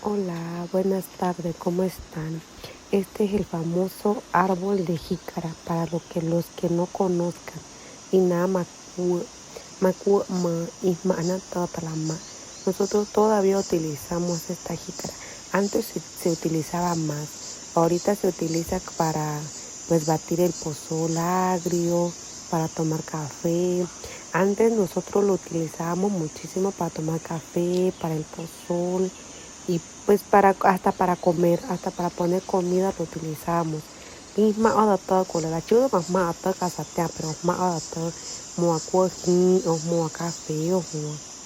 Hola, buenas tardes, ¿cómo están? Este es el famoso árbol de jícara, para los que no conozcan. Nosotros todavía utilizamos esta jícara. Antes se utilizaba más, ahorita se utiliza para batir el pozol agrio, para tomar café. Antes nosotros lo utilizábamos muchísimo para tomar café, para el pozol y hasta para comer, hasta para poner comida lo utilizamos. Misma ada ta con la chuda más ta casa pero más ada ta mua cuaji o mua café o mua.